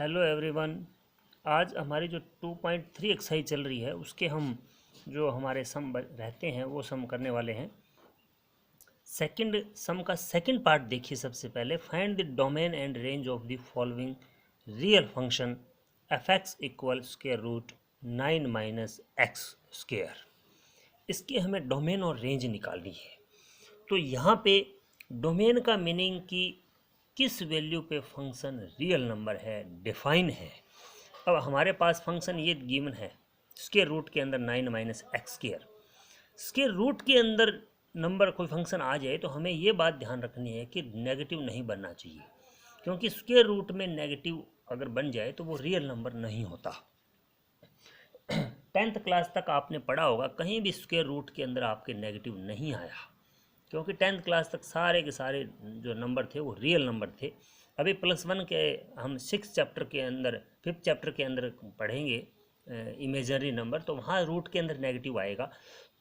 Hello everyone. आज हमारी जो 2.3 एक्सरसाइज चल रही है उसके हम जो हमारे सम रहते हैं वो सम करने वाले हैं। सेकंड सम का सेकंड पार्ट देखिए। सबसे पहले find the domain and range of the following real function F X equal square root 9 minus X square. इसकी हमें डोमेन और रेंज निकालनी है। तो यहाँ पे डोमेन का मीनिंग कि किस वैल्यू पे फंक्शन रियल नंबर है डिफाइन है। अब हमारे पास फंक्शन ये गिवन है स्क्वायर रूट के अंदर 9 minus X square. Square root के अंदर नंबर कोई फंक्शन आ जाए तो हमें ये बात ध्यान रखनी है कि नेगेटिव नहीं बनना चाहिए, क्योंकि स्क्वायर रूट में नेगेटिव अगर बन जाए तो वो रियल नंबर नहीं होता। 10th क्लास तक आपने पढ़ा होगा, कहीं भी स्क्वायर रूट के अंदर आपके नेगेटिव नहीं आया, क्योंकि 10th क्लास तक सारे के सारे जो नंबर थे वो रियल नंबर थे। अभी +1 के हम 6 चैप्टर के अंदर 5th चैप्टर के अंदर पढ़ेंगे इमेजनरी नंबर, तो वहाँ रूट के अंदर नेगेटिव आएगा।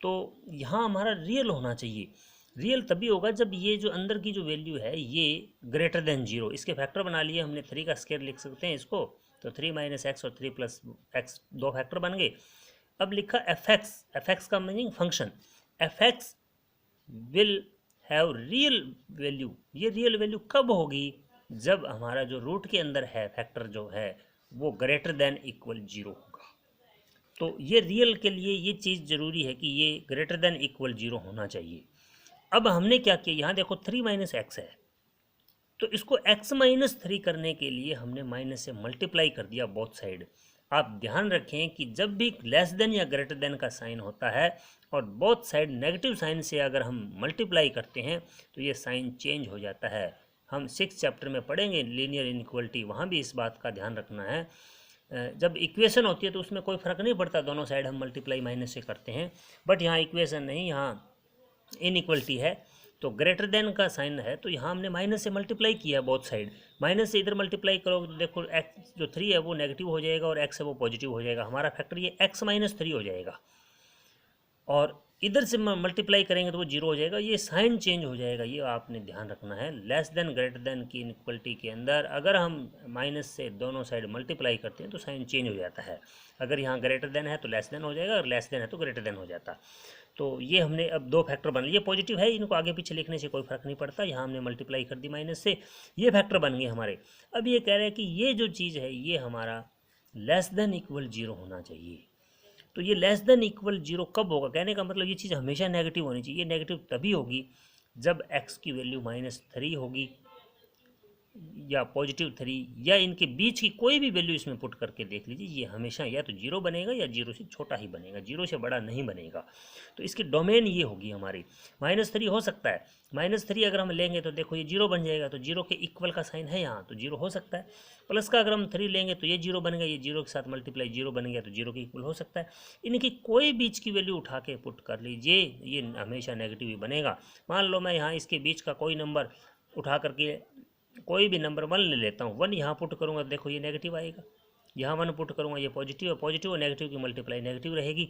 तो यहाँ हमारा रियल होना चाहिए। रियल तभी होगा जब ये जो अंदर की जो वैल्यू है ये ग्रेटर देन 0। इसके फैक्टर बना लिए हमने। 3 का स्क्वायर लिख सकते हैं इसको, तो 3 माइनस एक्स और 3 प्लस एक्स, दो फैक्टर बन गए। अब लिखा एफ एक्स का meaning function F x will have real value. ये रियल वैल्यू कब होगी? जब हमारा जो रूट के अंदर है फैक्टर जो है वो ग्रेटर देन इक्वल 0 होगा। तो ये रियल के लिए ये चीज़ ज़रूरी है कि ये ग्रेटर देन इक्वल 0 होना चाहिए। अब हमने क्या किया, यहाँ देखो 3 माइनस एक्स है, तो इसको x माइनस 3 करने के लिए हमने माइनस से मल्टीप्लाई कर दिया बोथ साइड। आप ध्यान रखें कि जब भी लेस देन या ग्रेटर देन का साइन होता है और बोथ साइड नेगेटिव साइन से अगर हम मल्टीप्लाई करते हैं तो ये साइन चेंज हो जाता है। हम 6 चैप्टर में पढ़ेंगे लीनियर इनइक्वलिटी, वहाँ भी इस बात का ध्यान रखना है। जब इक्वेशन होती है तो उसमें कोई फ़र्क नहीं पड़ता, दोनों साइड हम मल्टीप्लाई माइनस से करते हैं। बट यहाँ इक्वेशन नहीं, यहाँ इनइक्वलिटी है, तो ग्रेटर देन का साइन है, तो यहाँ हमने माइनस से मल्टीप्लाई किया बोथ साइड। माइनस से इधर मल्टीप्लाई करोगे तो देखो एक्स जो 3 है वो नेगेटिव हो जाएगा और एक्स है वो पॉजिटिव हो जाएगा। हमारा फैक्टर ये x माइनस 3 हो जाएगा, और इधर से मल्टीप्लाई करेंगे तो वो 0 हो जाएगा। ये साइन चेंज हो जाएगा, ये आपने ध्यान रखना है। लेस देन ग्रेटर देन की इनइक्वलिटी के अंदर अगर हम माइनस से दोनों साइड मल्टीप्लाई करते हैं तो साइन चेंज हो जाता है। अगर यहाँ ग्रेटर देन है तो लेस देन हो जाएगा, और लेस देन है तो ग्रेटर देन हो जाता। तो ये हमने अब दो फैक्टर बन लिए। पॉजिटिव है, इनको आगे पीछे लिखने से कोई फर्क नहीं पड़ता। यहाँ हमने मल्टीप्लाई कर दी माइनस से, ये फैक्टर बन गए हमारे। अब ये कह रहे हैं कि ये जो चीज़ है ये हमारा लेस देन इक्वल 0 होना चाहिए। तो ये लेस देन इक्वल 0 कब होगा? कहने का मतलब ये चीज़ हमेशा नेगेटिव होनी चाहिए। ये नेगेटिव तभी होगी जब x की वैल्यू -3 होगी या +3, या इनके बीच की कोई भी वैल्यू इसमें पुट करके देख लीजिए, ये हमेशा या तो 0 बनेगा या 0 से छोटा ही बनेगा, 0 से बड़ा नहीं बनेगा। तो इसकी डोमेन ये होगी हमारी। -3 हो सकता है, -3 अगर हम लेंगे तो देखो ये 0 बन जाएगा, तो 0 के इक्वल का साइन है यहाँ, तो 0 हो सकता है। प्लस का अगर हम 3 लेंगे तो ये 0 बन गया, ये 0 के साथ मल्टीप्लाई 0 बन गया, तो 0 के इक्वल हो सकता है। इनकी कोई बीच की वैल्यू उठा के पुट कर लीजिए, ये हमेशा नेगेटिव ही बनेगा। मान लो मैं यहाँ इसके बीच का कोई नंबर उठा करके कोई भी नंबर 1 ले लेता हूँ, 1 यहाँ पुट करूँगा, देखो ये नेगेटिव आएगा। यहाँ 1 पुट करूँगा, ये पॉजिटिव है, पॉजिटिव और नेगेटिव की मल्टीप्लाई नेगेटिव रहेगी।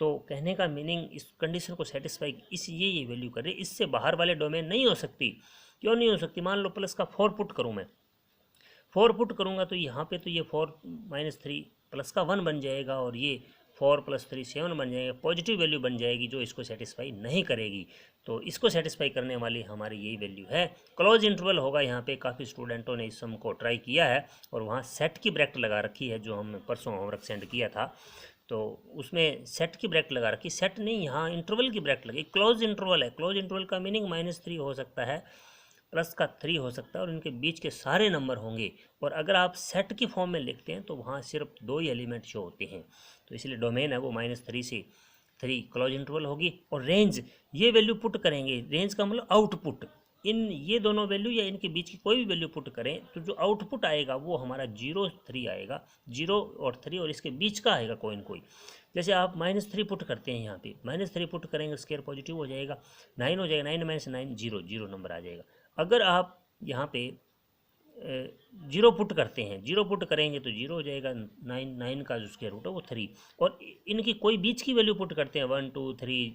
तो कहने का मीनिंग इस कंडीशन को सेटिस्फाई इस ये वैल्यू कर रही है, इससे बाहर वाले डोमेन नहीं हो सकती। क्यों नहीं हो सकती? मान लो प्लस का 4 पुट करूँ, मैं 4 पुट करूँगा तो यहाँ पे तो ये 4 - 3 प्लस का 1 बन जाएगा, और ये 4 + 3 7 बन जाएगा। पॉजिटिव वैल्यू बन जाएगी जो इसको सेटिस्फाई नहीं करेगी। तो इसको सेटिस्फाई करने वाली हमारी यही वैल्यू है। क्लोज इंटरवल होगा यहाँ पे। काफ़ी स्टूडेंटों ने इस सम को ट्राई किया है और वहाँ सेट की ब्रैकेट लगा रखी है, जो हम परसों होमवर्क सेंड किया था, तो उसमें सेट की ब्रैकेट लगा रखी। सेट नहीं, यहाँ इंटरवल की ब्रैकेट लगी। क्लोज इंटरवल है। क्लोज इंटरवल का मीनिंग -3 हो सकता है, प्लस का 3 हो सकता है, और इनके बीच के सारे नंबर होंगे। और अगर आप सेट की फॉर्म में लिखते हैं तो वहाँ सिर्फ 2 ही एलिमेंट शो होते हैं। तो इसलिए डोमेन है वो -3 से 3 क्लोज इंटरवल होगी। और रेंज, ये वैल्यू पुट करेंगे। रेंज का मतलब आउटपुट। इन ये दोनों वैल्यू या इनके बीच की कोई भी वैल्यू पुट करें तो जो आउटपुट आएगा वो हमारा 0 3 आएगा। 0 और 3 और इसके बीच का आएगा कोई न कोई। जैसे आप -3 पुट करते हैं, यहाँ पे -3 पुट करेंगे, स्क्वायर पॉजिटिव हो जाएगा, 9 हो जाएगा, 9 - 9 0 0 नंबर आ जाएगा। अगर आप यहाँ पे 0 पुट करते हैं, 0 पुट करेंगे तो 0 हो जाएगा। 9 का जो स्क्वायर रूट है वो 3, और इनकी कोई बीच की वैल्यू पुट करते हैं, 1 2 3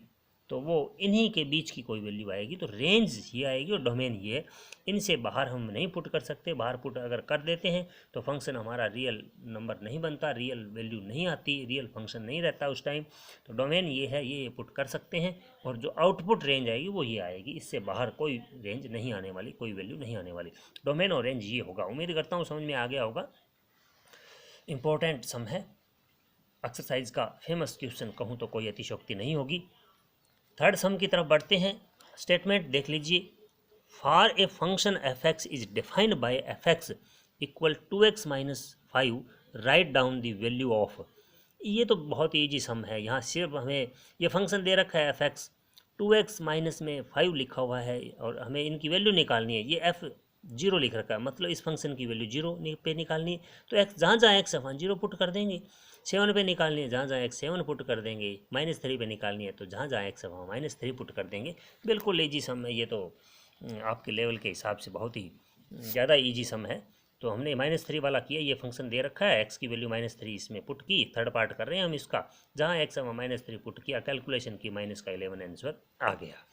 तो वो इन्हीं के बीच की कोई वैल्यू आएगी। तो रेंज ये आएगी और डोमेन ये है, इनसे बाहर हम नहीं पुट कर सकते। बाहर पुट अगर कर देते हैं तो फंक्शन हमारा रियल नंबर नहीं बनता, रियल वैल्यू नहीं आती, रियल फंक्शन नहीं रहता उस टाइम। तो डोमेन ये है, ये पुट कर सकते हैं, और जो आउटपुट रेंज आएगी वो ये आएगी, इससे बाहर कोई रेंज नहीं आने वाली, कोई वैल्यू नहीं आने वाली। डोमेन और रेंज ये होगा। उम्मीद करता हूँ समझ में आ गया होगा। इम्पोर्टेंट सम है, एक्सरसाइज का फेमस क्वेश्चन कहूँ तो कोई अतिशयोक्ति नहीं होगी। थर्ड सम की तरफ बढ़ते हैं। स्टेटमेंट देख लीजिए, for a function F x is defined by F X equal 2x minus 5 write down the value of. ये तो बहुत ईजी सम है। यहाँ सिर्फ हमें ये फंक्शन दे रखा है एफ एक्स, 2x माइनस में 5 लिखा हुआ है और हमें इनकी वैल्यू निकालनी है। ये एफ 0 लिख रखा है, मतलब इस फंक्शन की वैल्यू 0 पे निकालनी है। तो एक्स जहाँ जहाँ एक्स है वहाँ 0 पुट कर देंगे। 7 पे निकालनी है, जहाँ जहाँ एक्स 7 पुट कर देंगे। -3 पे निकालनी है तो जहाँ जहाँ एक्स है वहाँ -3 पुट कर देंगे। बिल्कुल ईजी सम है ये तो, आपके लेवल के हिसाब से बहुत ही ज़्यादा ईजी सम है। तो हमने -3 वाला किया, ये फंक्शन दे रखा है, एक्स की वैल्यू -3 इसमें पुट की। थर्ड पार्ट कर रहे हैं हम इसका, जहाँ एक्स है वहाँ -3 पुट किया, कैलकुलेशन की, माइनस का 11 आंसर आ गया।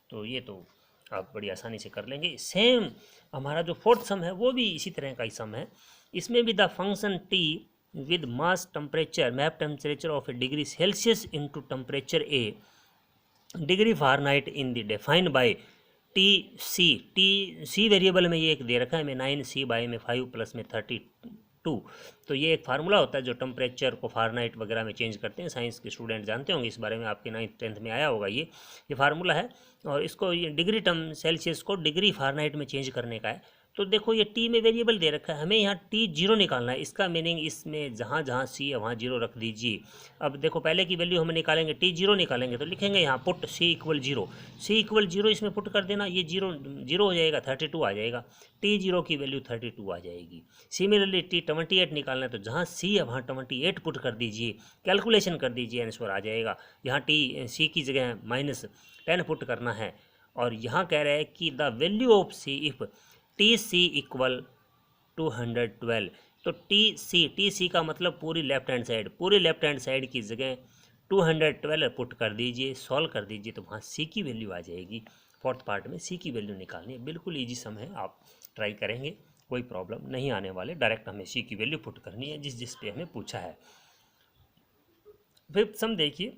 तो ये तो आप बड़ी आसानी से कर लेंगे। सेम हमारा जो फोर्थ सम है वो भी इसी तरह का ही सम है। इसमें भी the function T with mass temperature map temperature of a degree Celsius into temperature a degree Fahrenheit in the defined by T C variable में ये एक दे रखा है, मैं 9c बाय में 5 प्लस में 32। तो ये एक फार्मूला होता है जो टेम्परेचर को फारेनहाइट वगैरह में चेंज करते हैं। साइंस के स्टूडेंट जानते होंगे इस बारे में, आपके 9th 10th में आया होगा ये फार्मूला है। और इसको ये डिग्री सेल्सियस को डिग्री फारेनहाइट में चेंज करने का है। तो देखो ये टी में वेरिएबल दे रखा है, हमें यहाँ T0 निकालना है। इसका मीनिंग इसमें जहाँ जहाँ सी है वहाँ 0 रख दीजिए। अब देखो पहले की वैल्यू हम निकालेंगे, T0 निकालेंगे तो लिखेंगे यहाँ put C equal 0, C equal 0 इसमें पुट कर देना, ये 0 हो जाएगा, 32 आ जाएगा। T0 की वैल्यू 32 आ जाएगी। सिमिलरली T28 निकालना है तो जहाँ C है वहाँ 28 पुट कर दीजिए, कैलकुलेशन कर दीजिए, आंसर आ जाएगा। यहाँ C की जगह -10 पुट करना है। और यहाँ कह रहा है कि the value of C if TC equal 212। तो TC का मतलब पूरी लेफ्ट हैंड साइड, पूरी लेफ्ट हैंड साइड की जगह 212 पुट कर दीजिए, सॉल्व कर दीजिए तो वहाँ C की वैल्यू आ जाएगी। फोर्थ पार्ट में C की वैल्यू निकालनी है। बिल्कुल ईजी सम है, आप ट्राई करेंगे कोई प्रॉब्लम नहीं आने वाले। डायरेक्ट हमें C की वैल्यू पुट करनी है जिस पे हमें पूछा है। फिफ्थ सम देखिए,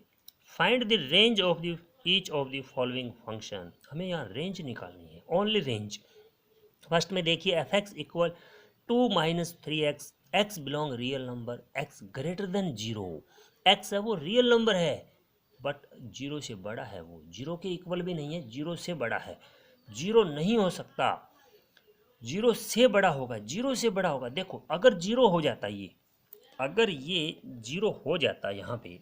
find the range of the each of the following function. हमें यहाँ रेंज निकालनी है, ओनली रेंज। फर्स्ट में देखिए F X equal 2 minus 3x, x belong real number, x greater than 0। X है वो रियल नंबर है बट 0 से बड़ा है, वो 0 के इक्वल भी नहीं है, 0 से बड़ा है। 0 नहीं हो सकता, 0 से बड़ा होगा, 0 से बड़ा होगा। देखो अगर 0 हो जाता, ये अगर ये 0 हो जाता, यहाँ पे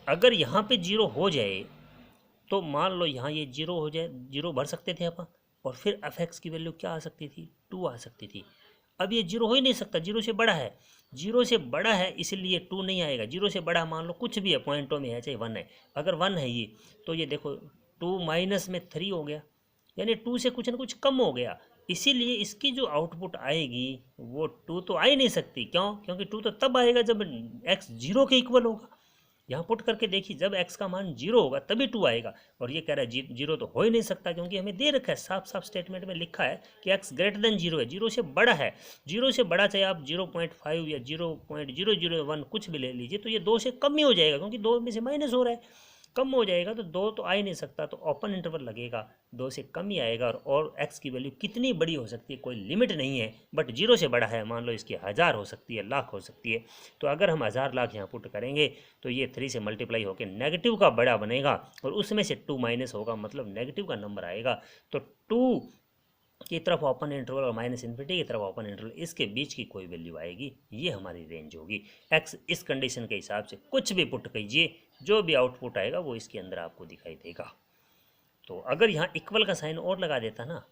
अगर यहाँ पे 0 हो जाए तो मान लो यहाँ ये 0 हो जाए, 0 भर सकते थे अपन, और फिर एफ एक्स की वैल्यू क्या आ सकती थी, 2 आ सकती थी। अब ये 0 हो ही नहीं सकता, 0 से बड़ा है, 0 से बड़ा है इसलिए 2 नहीं आएगा। 0 से बड़ा मान लो कुछ भी है, पॉइंटों में है, चाहे 1 है, अगर 1 है ये, तो ये देखो 2 माइनस में 3 हो गया, यानी 2 से कुछ ना कुछ कम हो गया। इसीलिए इसकी जो आउटपुट आएगी वो 2 तो आ ही नहीं सकती। क्यों? क्योंकि 2 तो तब आएगा जब एक्स 0 के इक्वल होगा। यहाँ पुट करके देखिए, जब x का मान 0 होगा तभी 2 आएगा। और ये कह रहा है 0 तो हो ही नहीं सकता, क्योंकि हमें दे रखा है, साफ साफ स्टेटमेंट में लिखा है कि x ग्रेटर देन 0 है, 0 से बड़ा है। 0 से बड़ा चाहे आप 0.5 या 0.001 कुछ भी ले लीजिए, तो ये 2 से कम ही हो जाएगा, क्योंकि 2 में से माइनस हो रहा है, कम हो जाएगा। तो 2 तो आ ही नहीं सकता, तो ओपन इंटरवल लगेगा, 2 से कम ही आएगा। और x की वैल्यू कितनी बड़ी हो सकती है, कोई लिमिट नहीं है, बट 0 से बड़ा है, मान लो इसकी 1000 हो सकती है, लाख हो सकती है। तो अगर हम 1000 लाख यहाँ पुट करेंगे तो ये 3 से मल्टीप्लाई होकर नेगेटिव का बड़ा बनेगा, और उसमें से 2 माइनस होगा, मतलब नेगेटिव का नंबर आएगा। तो 2 की तरफ ओपन इंटरवल और -∞ की तरफ ओपन इंटरवल, इसके बीच की कोई वैल्यू आएगी, ये हमारी रेंज होगी। x इस कंडीशन के हिसाब से कुछ भी पुट कीजिए, जो भी आउटपुट आएगा वो इसके अंदर आपको दिखाई देगा। तो अगर यहाँ इक्वल का साइन और लगा देता ना,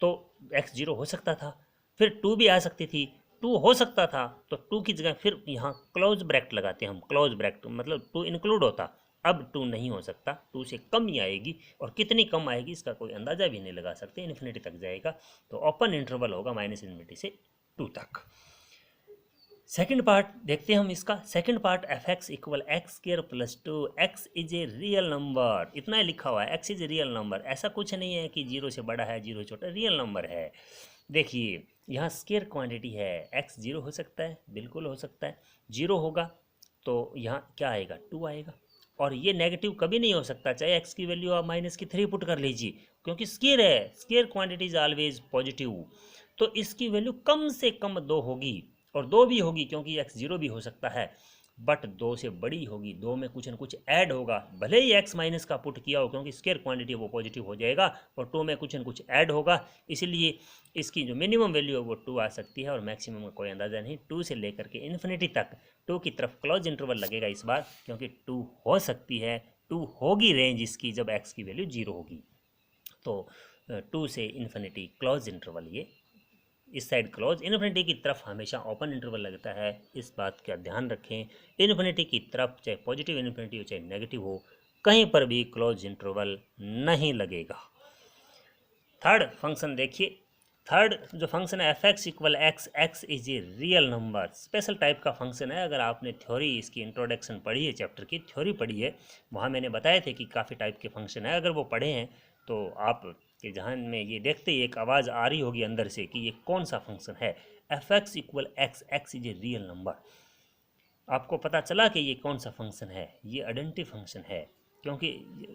तो x 0 हो सकता था, फिर 2 भी आ सकती थी, 2 हो सकता था, तो 2 की जगह फिर यहाँ क्लोज ब्रैकेट लगाते हैं हम, क्लोज ब्रैकेट मतलब 2 इंक्लूड होता। अब 2 नहीं हो सकता, 2 से कम ही आएगी, और कितनी कम आएगी इसका कोई अंदाज़ा भी नहीं लगा सकते, इन्फिनिटी तक जाएगा। तो ओपन इंटरवल होगा -∞ से 2 तक। सेकंड पार्ट देखते हैं हम इसका। Second part F X equal x square plus 2, x is a real number, इतना ही लिखा हुआ है, x is a real number. ऐसा कुछ नहीं है कि जीरो से बड़ा है जीरो छोटा, रियल नंबर है। देखिए यहाँ स्क्वायर क्वांटिटी है, एक्स जीरो हो सकता है, बिल्कुल हो सकता है, जीरो होगा तो यहाँ क्या आएगा, 2 आएगा। और ये नेगेटिव कभी नहीं हो सकता, चाहे एक्स की वैल्यू आप -3 पुट कर लीजिए, क्योंकि स्क्वायर है, square quantity is always positive. तो इसकी वैल्यू कम से कम 2 होगी, और 2 भी होगी क्योंकि एक्स जीरो भी हो सकता है, बट 2 से बड़ी होगी, 2 में कुछ न कुछ ऐड होगा, भले ही एक्स माइनस का पुट किया हो क्योंकि स्क्वायर क्वांटिटी वो पॉजिटिव हो जाएगा, और 2 में कुछ न कुछ ऐड होगा, इसलिए इसकी जो मिनिमम वैल्यू है वो 2 आ सकती है, और मैक्सिमम का कोई अंदाज़ा नहीं। 2 से लेकर के इन्फिनिटी तक 2 की तरफ क्लोज इंटरवल लगेगा इस बार, क्योंकि 2 हो सकती है, 2 होगी रेंज इसकी जब एक्स की वैल्यू 0 होगी। तो 2 से इन्फिनिटी क्लोज इंटरवल, ये इस साइड क्लोज, इन्फिनिटी की तरफ हमेशा ओपन इंटरवल लगता है, इस बात का ध्यान रखें। इन्फिनिटी की तरफ चाहे पॉजिटिव इन्फिनिटी हो चाहे नेगेटिव हो, कहीं पर भी क्लोज इंटरवल नहीं लगेगा। थर्ड फंक्शन देखिए, थर्ड जो फंक्शन है F X equal x, x is a real number, special type का फंक्शन है। अगर आपने थ्योरी इसकी इंट्रोडक्शन पढ़ी है, चैप्टर की थ्योरी पढ़ी है, वहाँ मैंने बताए थे कि काफ़ी टाइप के फंक्शन है, अगर वो पढ़े हैं तो आप के जहन में ये देखते ही एक आवाज़ आ रही होगी अंदर से कि ये कौन सा फंक्शन है, F X equal x, x is a real number. आपको पता चला कि ये कौन सा फंक्शन है, ये आइडेंटिटी फंक्शन है, क्योंकि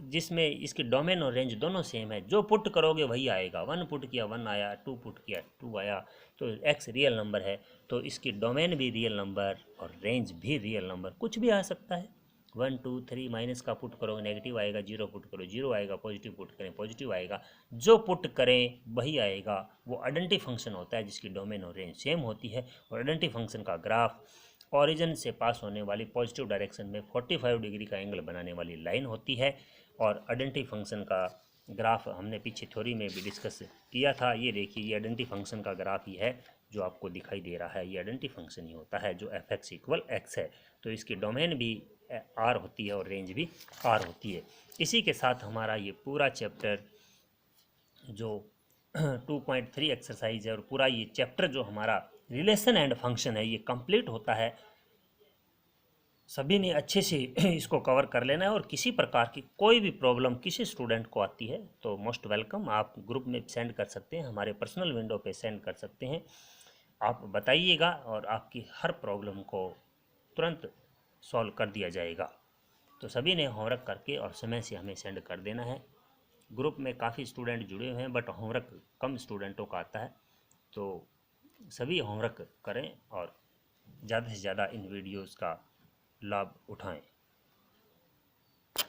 जिसमें इसकी डोमेन और रेंज दोनों सेम है, जो पुट करोगे वही आएगा, 1 पुट किया 1 आया, 2 पुट किया 2 आया, तो एक्स रियल नंबर है, तो इसकी डोमेन भी रियल नंबर और रेंज भी रियल नंबर, कुछ भी आ सकता है। 1 2 3 माइनस का पुट करोगे नेगेटिव आएगा, 0 पुट करो 0 आएगा, पॉजिटिव पुट करें पॉजिटिव आएगा, जो पुट करें वही आएगा। वो आइडेंटिटी फंक्शन होता है जिसकी डोमेन और रेंज सेम होती है, और आइडेंटिटी फंक्शन का ग्राफ ओरिजिन से पास होने वाली पॉजिटिव डायरेक्शन में 45 डिग्री का एंगल बनाने वाली लाइन होती है। और आइडेंटिटी फंक्शन का ग्राफ हमने पीछे थ्योरी में भी डिस्कस किया था, ये देखिए ये आइडेंटिटी फंक्शन का ग्राफ ही है जो आपको दिखाई दे रहा है, ये आइडेंटिटी फंक्शन ही होता है जो एफ एक्स इक्वल एक्स है। तो इसकी डोमेन भी आर होती है और रेंज भी आर होती है। इसी के साथ हमारा ये पूरा चैप्टर जो 2.3 एक्सरसाइज है और पूरा ये चैप्टर जो हमारा रिलेशन एंड फंक्शन है ये कंप्लीट होता है। सभी ने अच्छे से इसको कवर कर लेना है, और किसी प्रकार की कोई भी प्रॉब्लम किसी स्टूडेंट को आती है तो मोस्ट वेलकम, आप ग्रुप में सेंड कर सकते हैं, हमारे पर्सनल विंडो पे सेंड कर सकते हैं, आप बताइएगा और आपकी हर प्रॉब्लम को तुरंत सॉल्व कर दिया जाएगा। तो सभी ने होमवर्क करके और समय से हमें सेंड कर देना है। ग्रुप में काफ़ी स्टूडेंट जुड़े हुए हैं बट होमवर्क कम स्टूडेंटों का आता है, तो सभी होमवर्क करें और ज़्यादा से ज़्यादा इन वीडियोज़ का लाभ उठाएं।